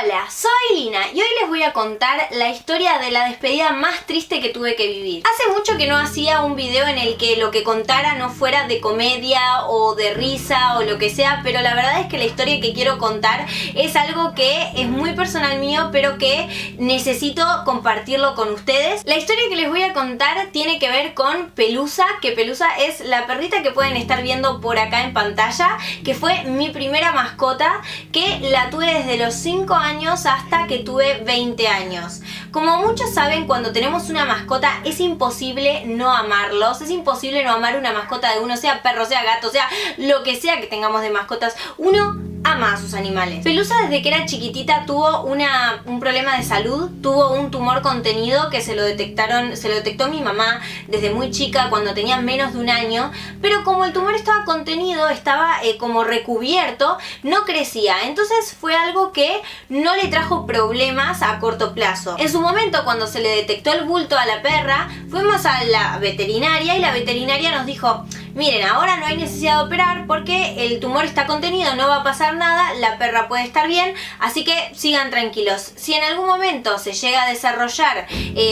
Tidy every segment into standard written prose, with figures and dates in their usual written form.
Hola, soy Lina y hoy les voy a contar la historia de la despedida más triste que tuve que vivir. Hace mucho que no hacía un video en el que lo que contara no fuera de comedia o de risa o lo que sea, pero la verdad es que la historia que quiero contar es algo que es muy personal mío, pero que necesito compartirlo con ustedes. La historia que les voy a contar tiene que ver con Pelusa, que Pelusa es la perrita que pueden estar viendo por acá en pantalla, que fue mi primera mascota, que la tuve desde los 5 años hasta que tuve 20 años. Como muchos saben, cuando tenemos una mascota es imposible no amarlos, es imposible no amar una mascota de uno, sea perro, sea gato, sea lo que sea que tengamos de mascotas. Uno ama a sus animales. Pelusa desde que era chiquitita tuvo un problema de salud, tuvo un tumor contenido que se lo detectó mi mamá desde muy chica, cuando tenía menos de un año, pero como el tumor estaba contenido, estaba como recubierto, no crecía, entonces fue algo que no le trajo problemas a corto plazo. En su momento, cuando se le detectó el bulto a la perra, fuimos a la veterinaria y la veterinaria nos dijo: miren, ahora no hay necesidad de operar porque el tumor está contenido, no va a pasar nada, la perra puede estar bien, así que sigan tranquilos. Si en algún momento se llega a desarrollar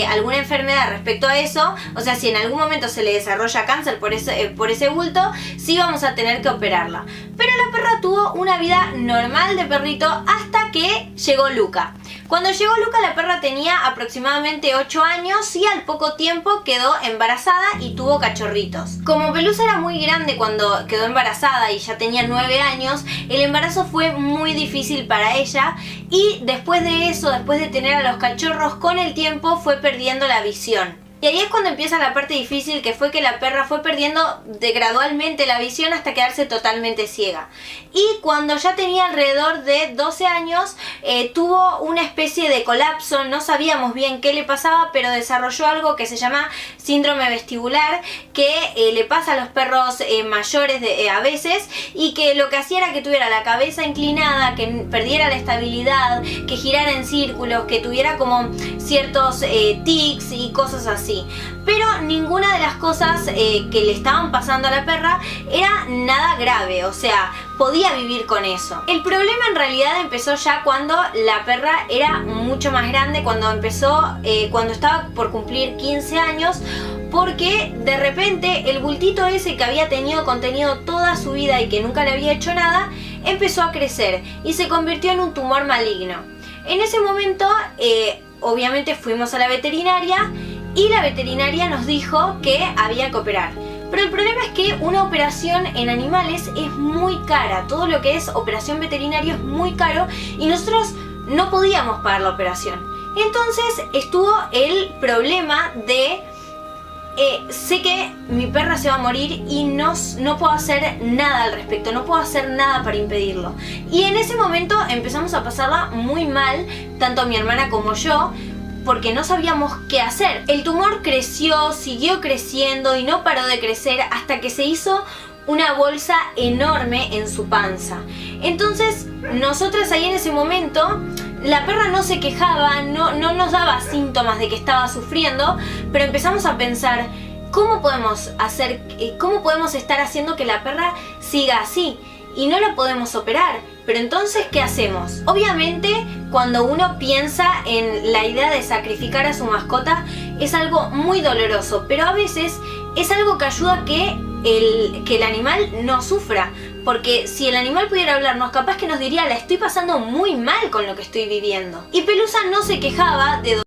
alguna enfermedad respecto a eso, o sea, si en algún momento se le desarrolla cáncer por ese bulto, sí vamos a tener que operarla. Pero la perra tuvo una vida normal de perrito hasta que llegó Luca. Cuando llegó Luca, la perra tenía aproximadamente 8 años y al poco tiempo quedó embarazada y tuvo cachorritos. Como Pelusa era muy grande cuando quedó embarazada y ya tenía 9 años, el embarazo fue muy difícil para ella y después de eso, después de tener a los cachorros, con el tiempo fue perdiendo la visión. Y ahí es cuando empieza la parte difícil, que fue que la perra fue perdiendo gradualmente la visión hasta quedarse totalmente ciega. Y cuando ya tenía alrededor de 12 años, tuvo una especie de colapso, no sabíamos bien qué le pasaba, pero desarrolló algo que se llama síndrome vestibular, que le pasa a los perros mayores a veces, y que lo que hacía era que tuviera la cabeza inclinada, que perdiera la estabilidad, que girara en círculos, que tuviera como ciertos tics y cosas así. Pero ninguna de las cosas que le estaban pasando a la perra era nada grave, o sea, podía vivir con eso. El problema en realidad empezó ya cuando la perra era mucho más grande, cuando estaba por cumplir 15 años, porque de repente el bultito ese que había tenido contenido toda su vida y que nunca le había hecho nada, empezó a crecer y se convirtió en un tumor maligno. En ese momento, obviamente fuimos a la veterinaria y la veterinaria nos dijo que había que operar. Pero el problema es que una operación en animales es muy cara. Todo lo que es operación veterinaria es muy caro y nosotros no podíamos pagar la operación. Entonces estuvo el problema de sé que mi perra se va a morir y no puedo hacer nada al respecto, no puedo hacer nada para impedirlo. Y en ese momento empezamos a pasarla muy mal, tanto mi hermana como yo, porque no sabíamos qué hacer. El tumor creció, siguió creciendo y no paró de crecer hasta que se hizo una bolsa enorme en su panza. Entonces, nosotras ahí en ese momento, la perra no se quejaba, no nos daba síntomas de que estaba sufriendo, pero empezamos a pensar: ¿cómo podemos estar haciendo que la perra siga así? Y no la podemos operar. Pero entonces, ¿qué hacemos? Obviamente, cuando uno piensa en la idea de sacrificar a su mascota, es algo muy doloroso, pero a veces es algo que ayuda a que el animal no sufra. Porque si el animal pudiera hablarnos, capaz que nos diría: la estoy pasando muy mal con lo que estoy viviendo. Y Pelusa no se quejaba de